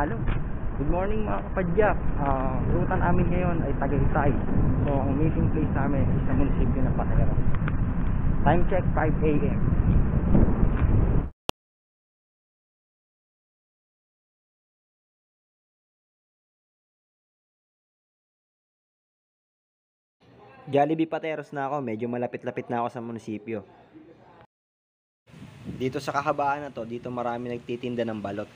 Panalo. Good morning mga kapadya. Ruta namin ngayon ay Tagaytay. So ang meeting place namin is sa munisipyo ng Pateros. Time check 5 AM. Jollibee Pateros na ako, medyo malapit-lapit na ako sa munisipyo. Dito sa kahabaan na to, dito marami nagtitinda ng balot.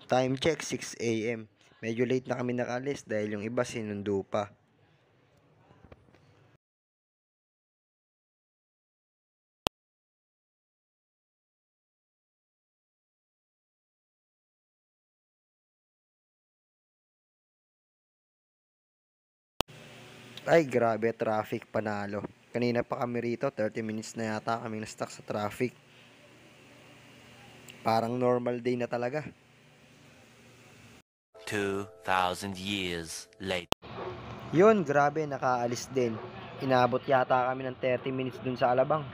Time check 6 AM. Medyo late na kami nakalis dahil yung iba sinundo pa. Ay grabe, traffic, Panalo. Kanina pa kami rito, 30 minutes na yata kami na-stuck sa traffic. Parang normal day na talaga. 2,000 years later. Yun, grabe, nakaalis din. Inabot yata kami ng 30 minutes dun sa Alabang.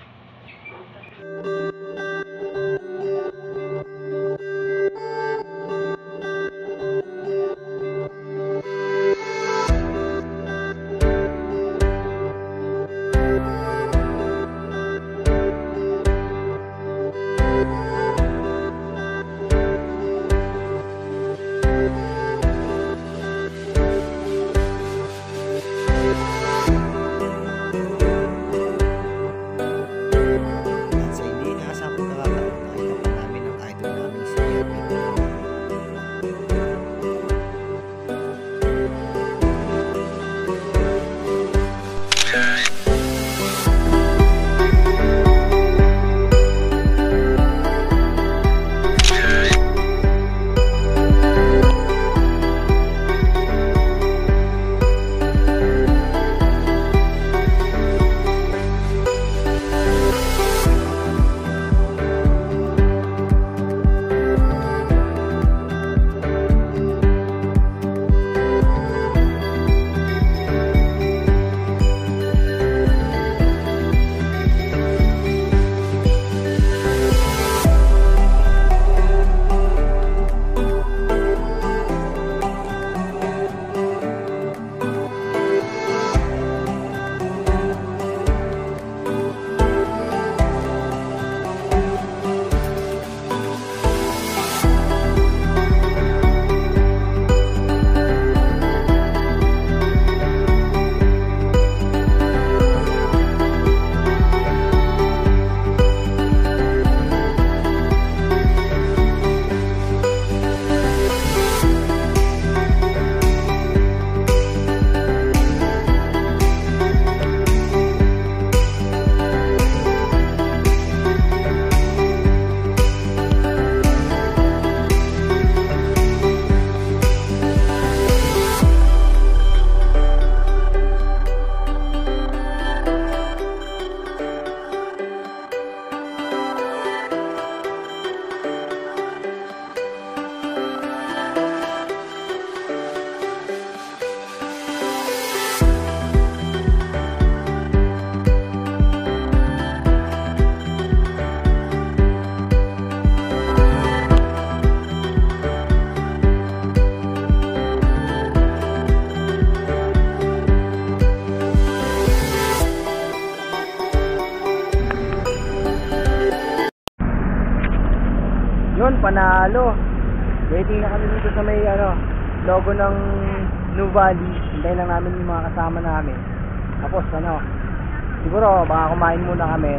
Manalo. Waiting na kami dito sa may logo ng New Valley. Hintayin lang namin yung mga kasama namin. Tapos siguro baka kumain muna kami.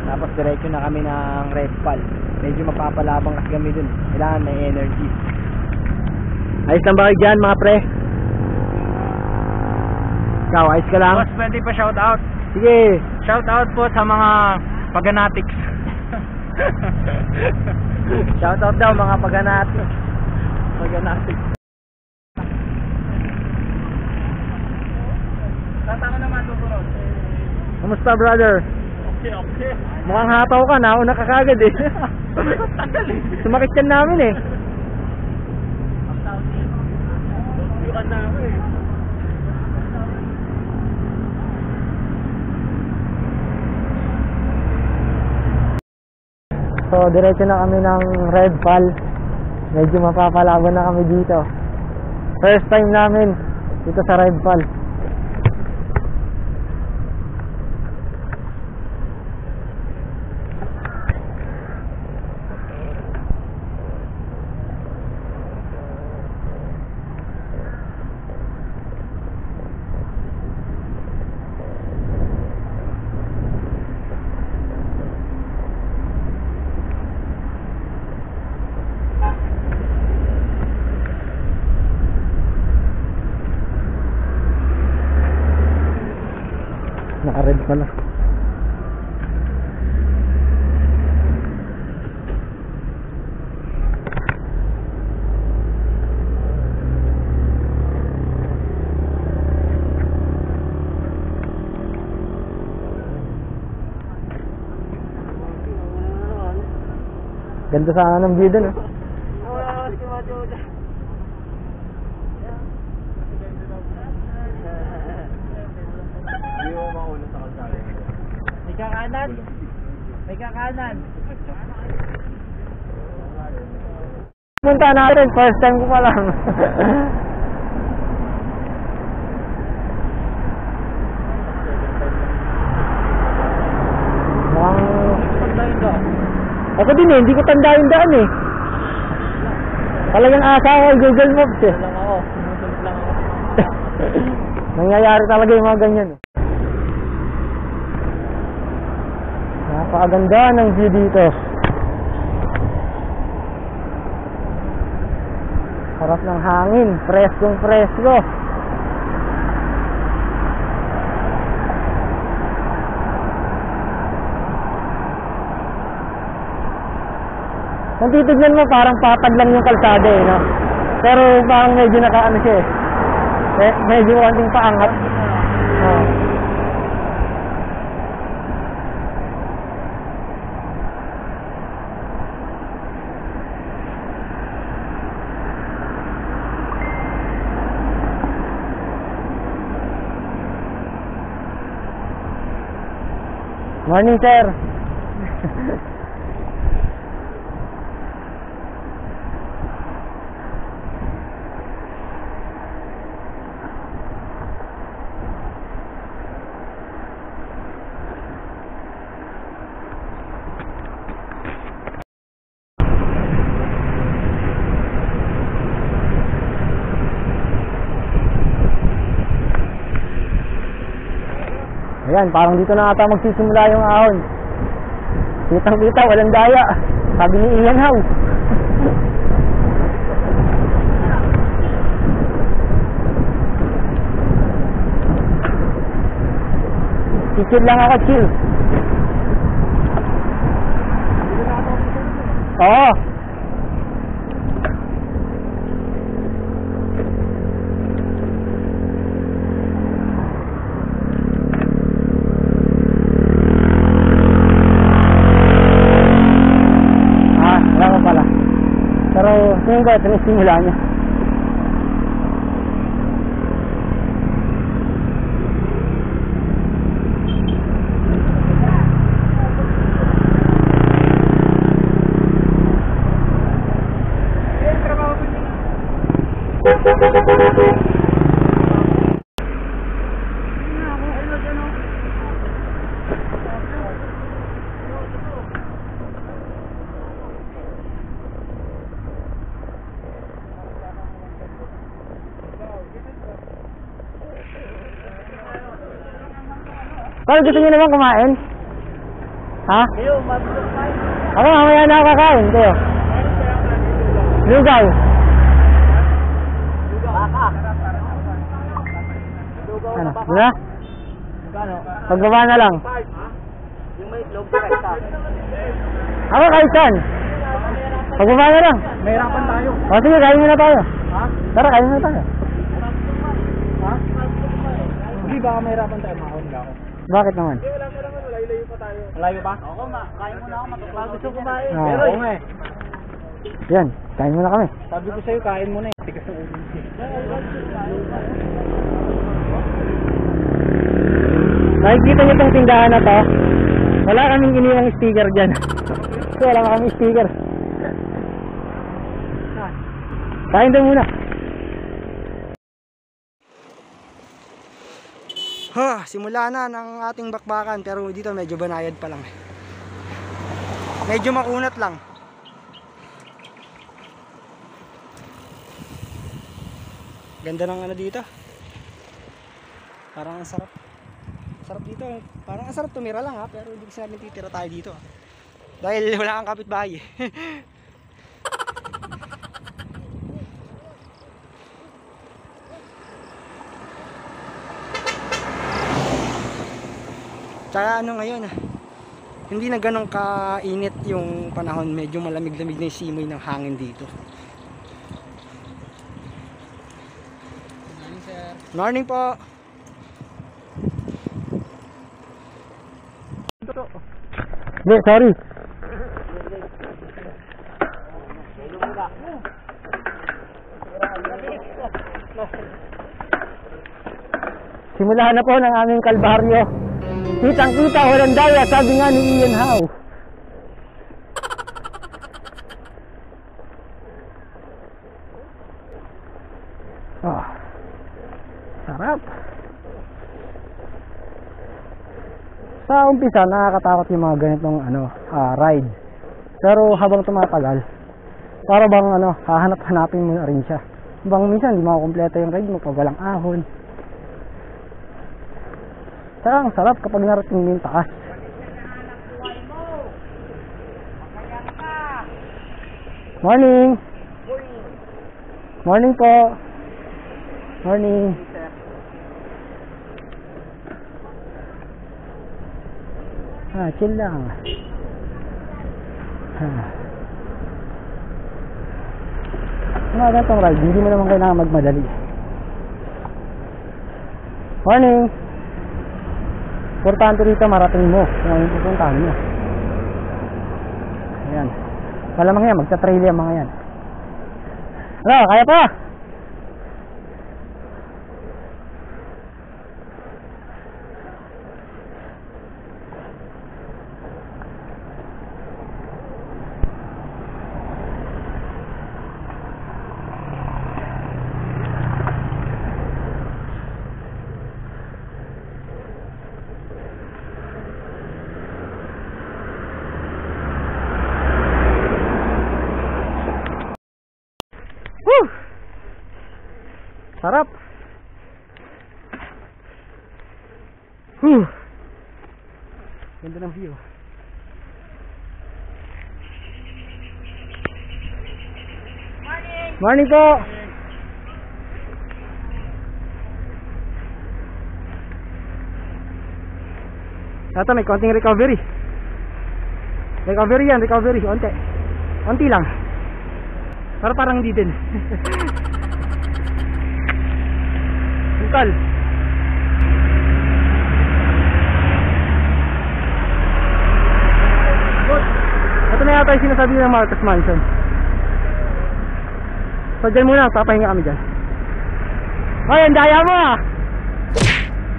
Tapos diretso na kami ng Red Pal. Medyo mapapalabang kasi kami dun. Kailangan may energy. Ayos lang ba kayo dyan mga pre? Ikaw, ayos ka lang? Boss, pwede pa shout out. Sige. Shout out po sa mga paganatics. Shoutout daw mga paganatics. Paganatics. Tataka naman susunod. Kamusta brother? Okay. Mukhang hataw ka, nauna ka kagad eh. Tagal eh. Sumakit yan namin eh. Yukan na ako eh. So, diretso na kami ng Red Pal. Medyo mapapalaban na kami dito. First time namin dito sa Red Pal. Naka-red pala. Ganda sana ng view dun. May kakanan. May kakanan. Punta natin, first time ko pa lang. Tandayin ka. Ako din eh, hindi ko tanda yung daan eh. Talagang asa ako Google Maps eh. Lang ako. Sumusunod lang ako. Nangyayari talaga yung mga ganyan eh. Napakaganda ng view dito. Sarap ng hangin, preskong presko. Kung titignan mo parang patag lang yung kalsada eh, no? Pero parang medyo nakaano siya eh. Medyo konting paangat. Oh. Morning, sir. Ayan, parang dito na ata magsisimula yung ahon. Kitang-kita, walang daya. Sabi ni Ian Howe. Chill lang ako, chill. Oo. Pero tingin ko ito na simula niya. Paul, gusto niyo naman kumain? Ha? Kayo, mabulok tayo. Ako, mamaya na ako kakain. Kayo? Lugaw. Baka. Ano? Wala? Gano? Pagbaba na lang. Yung may itlog sa kaisa. Ako, kahit saan. Pagbaba na lang. Mahirapan tayo. O sige, kain muna tayo. Ha? Tara, kain muna tayo. Ha? Hindi, baka mahirapan tayo. Makahon ka ako. Bakit naman? Malayo pa? Oo, kain muna ako matutulog. Gusto kumain. Ah. Pero yun eh. Yan, kain muna kami. Sabi ko sa'yo, kain muna eh. Tigas ng ulo. Nakikita niyo itong tindahan na to? Wala kaming iniwang sticker dyan. So, wala na kaming sticker. Kain doon muna. Simula na ng ating bakbakan, pero dito medyo banayad pa lang. Medyo makunat lang. Ganda ng ano dito. Parang ang sarap. Sarap dito. Parang ang sarap tumira lang ha, pero hindi ko sinabing titira tayo dito. Dahil wala kang kapitbahay. Tsaka ano ngayon, hindi na ganun kainit yung panahon, medyo malamig-lamig na yung simoy ng hangin dito. Morning, sir. Morning po. Hindi, sorry. Simulahan na po ng aming kalbaryo. Kitang-kita, walang daya, sabi nga ni Ian Howe. Oh, sarap. Sa umpisa, nakakatakot yung mga ganitong ride. Pero habang tumatagal, para bang hahanap-hanapin mo na rin siya. Bang minsan, hindi makakompleto yung ride mo pag walang ahon. Saka ang sarap kapag narating mo yung taas. Morning! Morning po! Morning! Chill lang. Mga ganitong ride, hindi mo naman kailangan magmadali. Morning! Importante rito marating mo kung ano yung pupuntahan mo. Ayan. Malamang yan, magta-trail yan mga yan. Ano, kaya pa? Woo! Sarap. Ganda ng view. Morning. Morning po. Ito may konting recovery. Recovery yan, recovery. Onti. Onti lang. Pero parang hindi din. Tol. Ito na yata yung sinasabi ng Marcos Mansion. So dyan muna, papahinga kami dyan. Hoy, ang daya mo ah!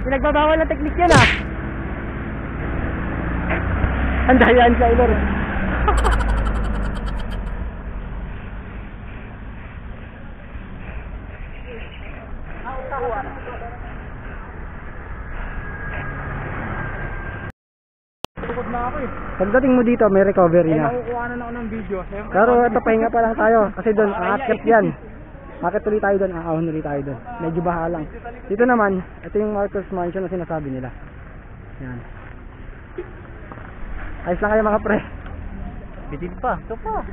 Pinagbabawal na teknik yan ah! Ang dayaan sa ilor. Tukod na ako eh. Pagdating mo dito, may recovery na. Nakukuhanan ako ng video. Siyempre, Pero ito, pahinga pa lang tayo. Kasi doon, aakyat yan. Aakyat ulit tayo doon, aahon ulit tayo doon. Medyo baha lang. Dito naman, ito yung Marcos Mansion na sinasabi nila. Yan. Ayos lang kayo mga pre. Bitin pa. Ito pa.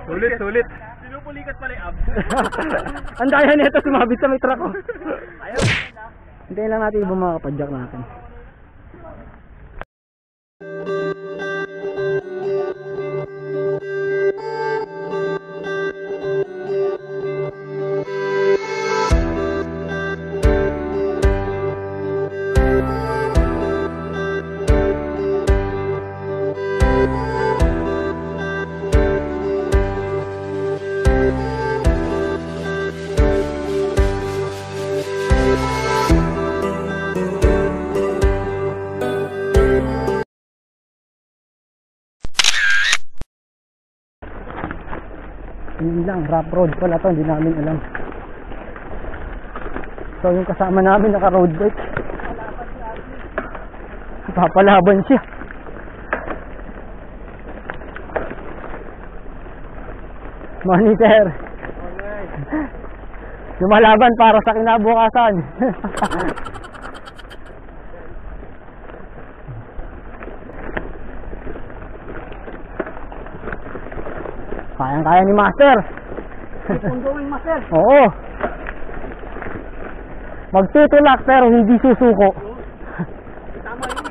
Sulit, sulit. Sinupulikat pala yung abs. Ang daya nito sumabit sa may truck ko. Hintayin lang natin ibang mga kapadyak natin. Yun lang, rough road pala to, hindi namin alam. So yung kasama namin naka road bike. Papalaban siya. Monitor. Lumalaban para sa kinabukasan. Kayang-kaya ni Master. Pundong master. Oo. Magtutulak pero hindi susuko. Tama yun.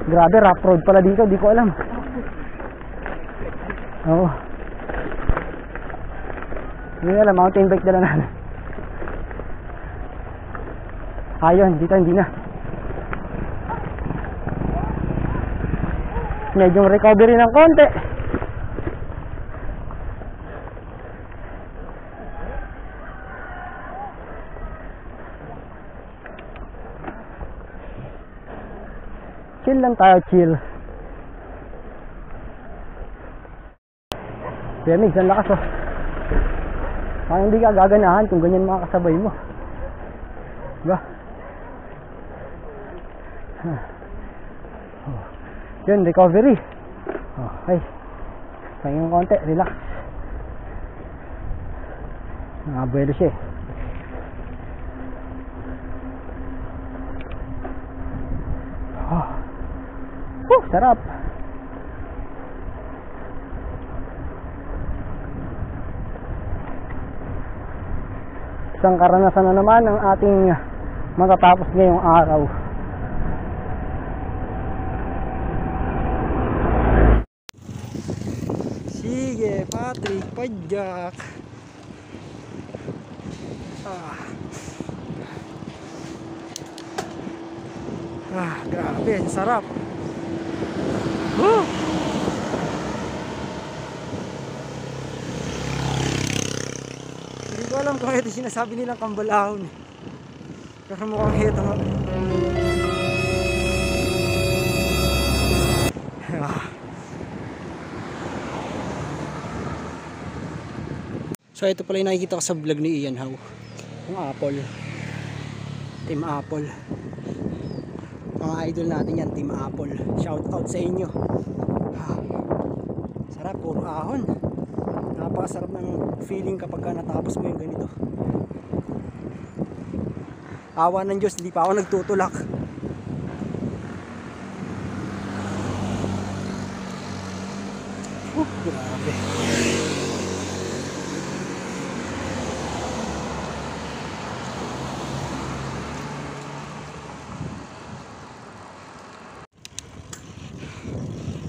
Grabe, rough road pala dito, di ko alam. Oo. Hindi alam, mountain bike dala namin. Ayun, dito hindi na. Medyo recovery ng konti. Chill lang tayo, chill. Remix, ang lakas oh. Parang hindi ka gaganahan kung ganyan mga kasabay mo. Diba? Yun, recovery. Okay. Pahingin konti, relax. Nakabuelo siya eh. Sarap. Isang karanasan na naman ang ating matatapos ngayong araw. Sige, Patrick, padyak. Grabe, sarap. Hindi ko alam kung ito sinasabi nilang kambalahon. Pero mukhang ito nga. So ito pala yung nakikita ko sa vlog ni Ian How. Yung Apple. Team Apple. Mga idol natin yan, Team Apple. Shout out sa inyo. Sarap, puro ahon. Napakasarap ng feeling kapag natapos mo yung ganito. Awa ng Diyos, hindi pa ako nagtutulak. Grabe.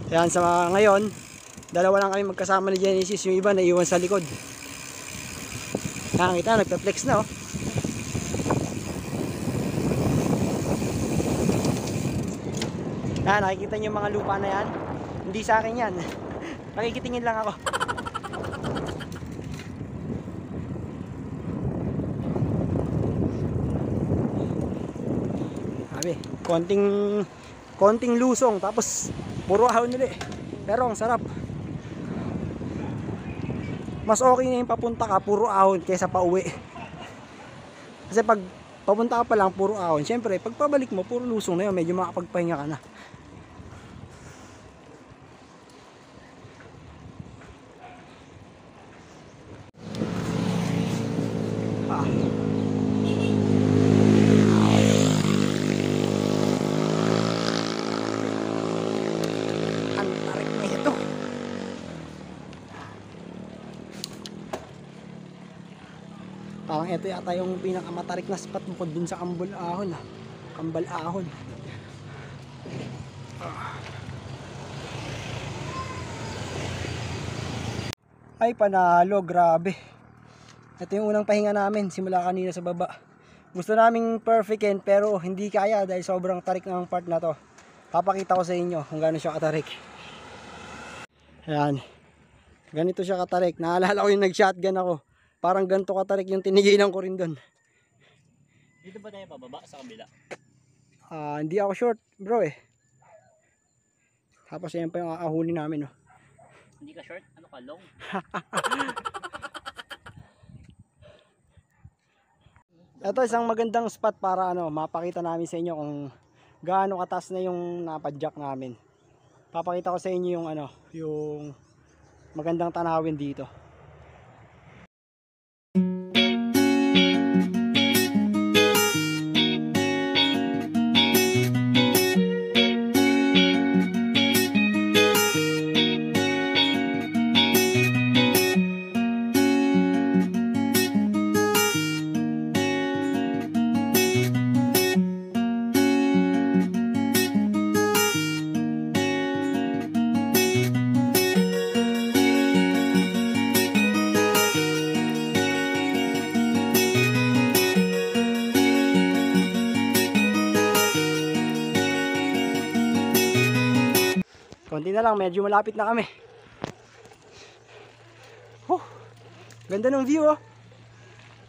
Yan, sa ngayon, dalawa lang kami magkasama ni Genesis, yung iba naiwan sa likod. Nakakita, nagpa-flex na oh. Yan, nakikita niyo yung mga lupa na yan. Hindi sa akin yan. Nakikitingin lang ako. Sabi, konting lusong, tapos puro ahon nila eh. Pero ang sarap. Mas okay na yung papunta ka, puro ahon, kaysa pauwi. Kasi pag papunta ka pa lang, puro ahon. Siyempre, pag pabalik mo, puro lusong na yun. Medyo makapagpahinga ka na. Parang ito yata yung pinakamatarik na spot bukod dun sa Kambal Ahon. Kambal Ahon. Ay panalo, grabe. Ito yung unang pahinga namin simula kanina sa baba. Gusto naming perfectin pero hindi kaya dahil sobrang tarik ng part na to. Papakita ko sa inyo kung gaano siya katarik. Ayan. Ganito siya katarik. Naalala ko yung nag-shotgun ako. Parang ganito katarik yung tinigilan ko rin doon. Dito ba tayo pababa sa kabila? Hindi ako short bro eh. Tapos yan pa yung ahuli namin oh. Hindi ka short? Ano ka, long? Ito isang magandang spot para mapakita namin sa inyo kung gaano kataas na yung napadjak namin. Papakita ko sa inyo yung yung magandang tanawin dito. Konti na lang, medyo malapit na kami. Ganda ng view oh.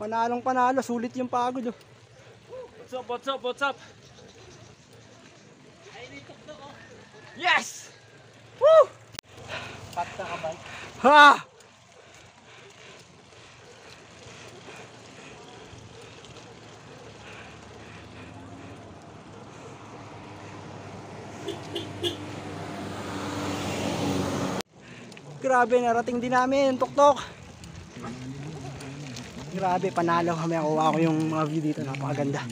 Panalong panalo, sulit yung pagod oh. What's up, what's up, what's up? Yes! Woo! Pakta ka ba? Ha! Grabe, narating din namin yung tuktok. Grabe, panalo kami. Nakuha ko yung mga view dito, napakaganda.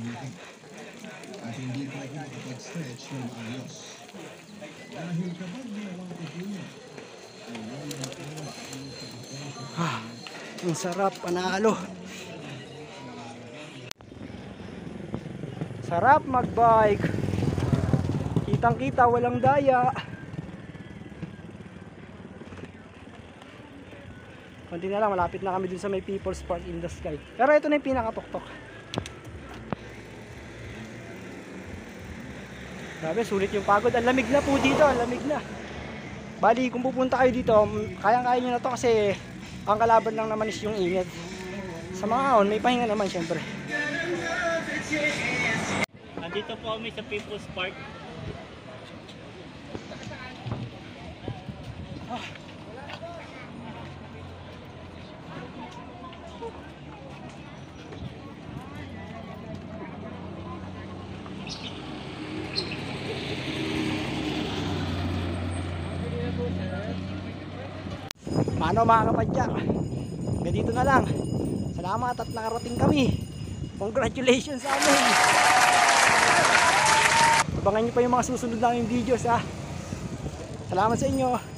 Ang sarap, panalo. Sarap magbike. Kitang kita, walang daya. Konti na lang, malapit na kami dun sa may People's Park in the Sky. Pero ito na yung pinakatuktok. Grabe, sulit yung pagod. Ang lamig na po dito, ang lamig na. Bali, kung pupunta kayo dito, kayang-kaya nyo na to kasi ang kalaban lang naman is yung init. Sa mga ahon, may pahinga naman syempre. Nandito po kami sa People's Park. Paano mga kapadyak? Dito na lang. Salamat at nakarating kami. Congratulations sa amin. Abangan nyo pa yung mga susunod na videos ha. Salamat sa inyo.